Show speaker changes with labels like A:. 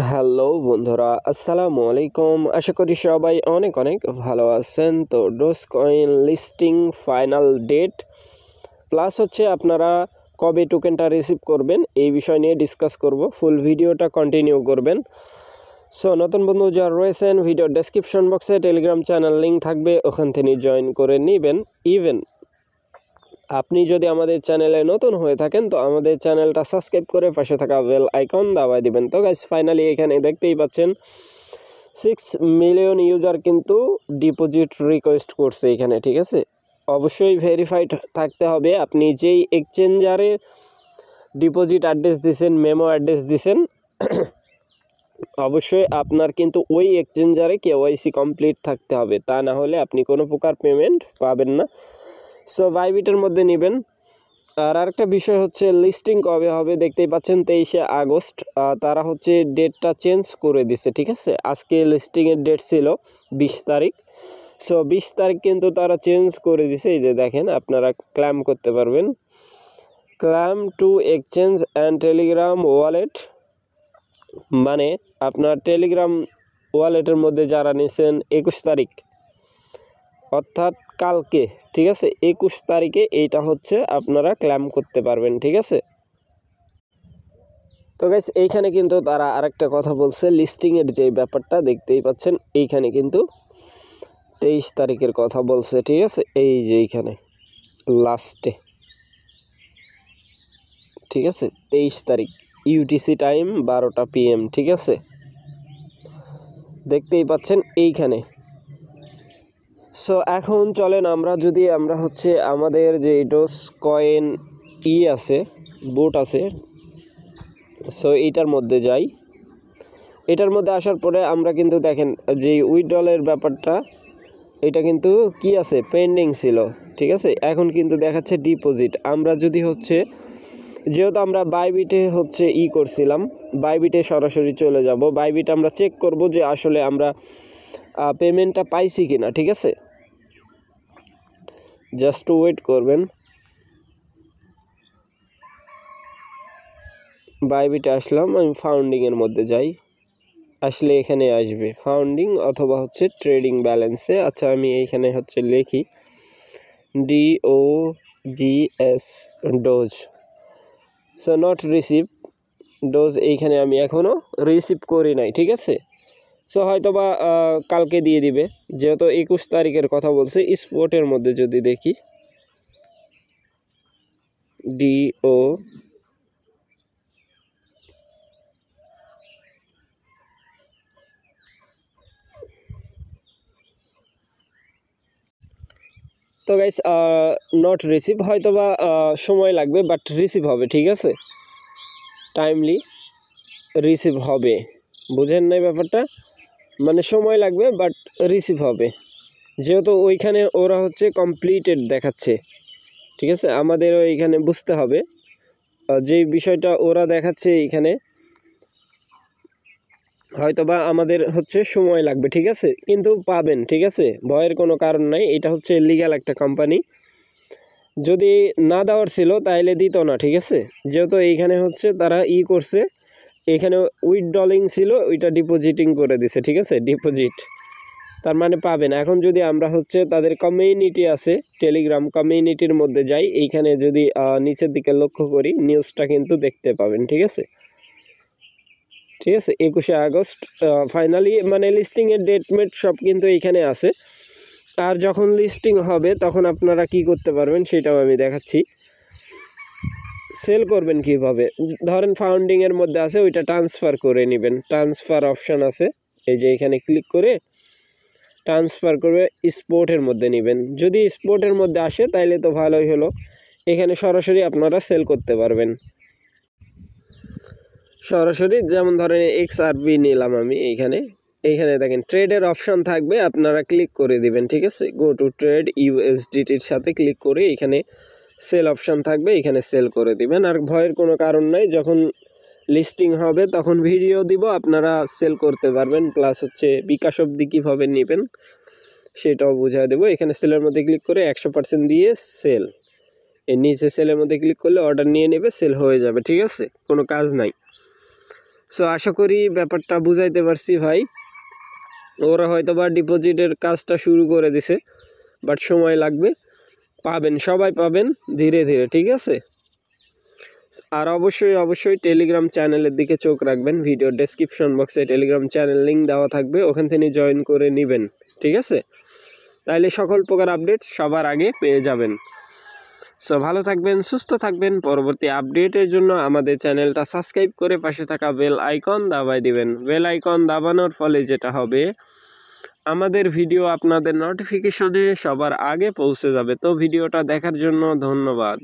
A: Hello বন্ধুরা, আসসালামু আলাইকুম। আশা করি সবাই অনেক অনেক ভালো আছেন। তো Dogecoin listing final date plus হচ্ছে আপনারা কবে টোকেনটা রিসিভ করবেন এই বিষয় নিয়ে ডিসকাস করব। ফুল ভিডিওটা কন্টিনিউ করবেন। সো নতুন বন্ধু যারা রয়েছেন, ভিডিও ডেসক্রিপশন বক্সে টেলিগ্রাম চ্যানেল লিঙ্ক থাকবে, ওখান থেকে জয়েন করে নেবেন। ইভেন আপনি যদি আমাদের চ্যানেলে নতুন হয়ে থাকেন তো আমাদের চ্যানেলটা সাবস্ক্রাইব করে পাশে থাকা বেল আইকন দাবায় দিবেন। তো গাইস, ফাইনালি এখানে দেখতেই পাচ্ছেন 6 মিলিয়ন ইউজার কিন্তু ডিপোজিট রিকোয়েস্ট করছে এখানে, ঠিক আছে। অবশ্যই ভেরিফাইড থাকতে হবে। আপনি যেই এক্সচেঞ্জারে ডিপোজিট অ্যাড্রেস দিছেন, মেমো অ্যাড্রেস দিছেন, অবশ্যই আপনার কিন্তু ওই এক্সচেঞ্জারে কেওয়াইসি কমপ্লিট থাকতে হবে, তা না হলে আপনি কোনো প্রকার পেমেন্ট পাবেন না। সো বাইবিটের মধ্যে নেবেন। আর আরেকটা বিষয় হচ্ছে লিস্টিং কবে হবে, দেখতেই পাচ্ছেন 23শে আগস্ট। তারা হচ্ছে ডেটটা চেঞ্জ করে দিছে, ঠিক আছে। আজকে লিস্টিংয়ের ডেট ছিল 20 তারিখ। সো 20 তারিখ কিন্তু তারা চেঞ্জ করে দিছে। এই যে দেখেন, আপনারা ক্লেম করতে পারবেন। Claim to exchange and Telegram wallet, মানে আপনার টেলিগ্রাম ওয়ালেটের মধ্যে যারা নিছেন 21 তারিখ অর্থাৎ কালকে, ঠিক আছে, 21 তারিখে এইটা হচ্ছে আপনারা ক্লেম করতে পারবেন, ঠিক আছে। তো গাইস, এইখানে কিন্তু তারা আরেকটা কথা বলছে, লিস্টিংয়ের যে ব্যাপারটা দেখতেই পাচ্ছেন, এইখানে কিন্তু 23 তারিখের কথা বলছে, ঠিক আছে। এই যে এইখানে লাস্টে, ঠিক আছে, 23 তারিখ ইউটিসি টাইম 12টা PM, ঠিক আছে, দেখতেই পাচ্ছেন এইখানে। সো এখন চলেন আমরা হচ্ছে আমাদের যে ডোজ কয়েন আছে, বোট আছে, সো এইটার মধ্যে যাই। এটার মধ্যে আসার পরে আমরা কিন্তু দেখেন যে উইথড্রলের ব্যাপারটা, এটা কিন্তু কি আছে, পেন্ডিং ছিল, ঠিক আছে। এখন কিন্তু দেখাচ্ছে ডিপোজিট। আমরা যদি হচ্ছে, যেহেতু আমরা বাইবিটে হচ্ছে করছিলাম, বাইবিটে সরাসরি চলে যাব। বাইবিট আমরা চেক করব যে আসলে আমরা পেমেন্টটা পাইছি কিনা, ঠিক আছে। জাস্ট ওয়েট করবেন। বাইবিটে আসলাম, আমি ফাউন্ডিংয়ের মধ্যে যাই। আসলে এখানে আসবে ফাউন্ডিং অথবা হচ্ছে ট্রেডিং ব্যালেন্সে। আচ্ছা, আমি এইখানে হচ্ছে লিখি DOGS, dose. So not receive dose, এইখানে আমি এখনও রিসিভ করি নাই, ঠিক আছে। সো হয়তো বা কালকে দিয়ে দিবে, যেহেতু 21 তারিখের কথা বলছে। স্পটের মধ্যে যদি দেখি, DO তো গাইস, নট রিসিভ, হয়তো বা সময় লাগবে, বাট রিসিভ হবে, ঠিক আছে। টাইমলি রিসিভ হবে, বুঝেন নাই ব্যাপারটা, মানে সময় লাগবে বাট রিসিভ হবে, যেহেতু ওইখানে ওরা হচ্ছে কমপ্লিটেড দেখাচ্ছে, ঠিক আছে। আমাদেরও এইখানে বুঝতে হবে যেই বিষয়টা ওরা দেখাচ্ছে এইখানে, হয়তো বা আমাদের হচ্ছে সময় লাগবে, ঠিক আছে, কিন্তু পাবেন, ঠিক আছে। ভয়ের কোনো কারণ নাই, এটা হচ্ছে লিগ্যাল একটা কোম্পানি। যদি না দেওয়ার ছিল তাইলে দিত না, ঠিক আছে। যেহেতু এইখানে হচ্ছে তারা করছে, এখানে উইথড্রলিং ছিল, ওইটা ডিপোজিটিং করে দিছে, ঠিক আছে, ডিপোজিট, তার মানে পাবেন। এখন যদি আমরা হচ্ছে তাদের কমিউনিটি আছে, টেলিগ্রাম কমিউনিটির মধ্যে যাই, এইখানে যদি নিচের দিকে লক্ষ্য করি, নিউজটা কিন্তু দেখতে পাবেন, ঠিক আছে। ঠিক আছে, 21শে আগস্ট ফাইনালি, মানে লিস্টিংয়ের ডেটমেট সব কিন্তু এইখানে আছে। আর যখন লিস্টিং হবে তখন আপনারা কি করতে পারবেন সেটাও আমি দেখাচ্ছি। সেল করবেন কিভাবে, ধরেন ফাউন্ডিংয়ের মধ্যে আছে, ওইটা ট্রান্সফার করে নেবেন। ট্রান্সফার অপশান আছে, এই যে এখানে ক্লিক করে ট্রান্সফার করবে, স্পোর্টের মধ্যে নেবেন। যদি স্পোর্টের মধ্যে আসে তাইলে তো ভালোই হলো, এখানে সরাসরি আপনারা সেল করতে পারবেন সরাসরি। যেমন ধরেন XRP নিলাম আমি, এইখানে দেখেন ট্রেডের অপশান থাকবে, আপনারা ক্লিক করে দিবেন, ঠিক আছে। গো টু ট্রেড USDTর সাথে ক্লিক করে এখানে সেল অপশান থাকবে, এখানে সেল করে দিবেন। আর ভয়ের কোনো কারণ নাই, যখন লিস্টিং হবে তখন ভিডিও দিব, আপনারা সেল করতে পারবেন। প্লাস হচ্ছে বিকাশ অবধি কীভাবে নেবেন সেটাও বুঝিয়ে দেবো। এখানে সেলের মধ্যে ক্লিক করে 100% দিয়ে সেল, এর নিচে সেলের মধ্যে ক্লিক করলে অর্ডার নিয়ে নেবে, সেল হয়ে যাবে, ঠিক আছে, কোনো কাজ নাই। সো আশা করি ব্যাপারটা বুঝাইতে পারছি ভাই। ওরা হয়তো বা ডিপোজিটের কাজটা শুরু করে দিছে, বাট সময় লাগবে। পাবেন, সবাই পাবেন ধীরে ধীরে, ঠিক আছে। আর অবশ্যই টেলিগ্রাম চ্যানেলের দিকে চোখ রাখবেন। ভিডিও ডেসক্রিপশন বক্সে টেলিগ্রাম চ্যানেল লিঙ্ক দেওয়া থাকবে, ওখান থেকে জয়েন করে নেবেন, ঠিক আছে। তাইলে সকল প্রকার আপডেট সবার আগে পেয়ে যাবেন। সো ভালো থাকবেন, সুস্থ থাকবেন। পরবর্তী আপডেটের জন্য আমাদের চ্যানেলটা সাবস্ক্রাইব করে পাশে থাকা বেল আইকন দাবাই দিবেন। বেল আইকন দাবানোর ফলে যেটা হবে, আমাদের ভিডিও আপনাদের নোটিফিকেশনে সবার আগে পৌঁছে যাবে। তো ভিডিওটা দেখার জন্য ধন্যবাদ।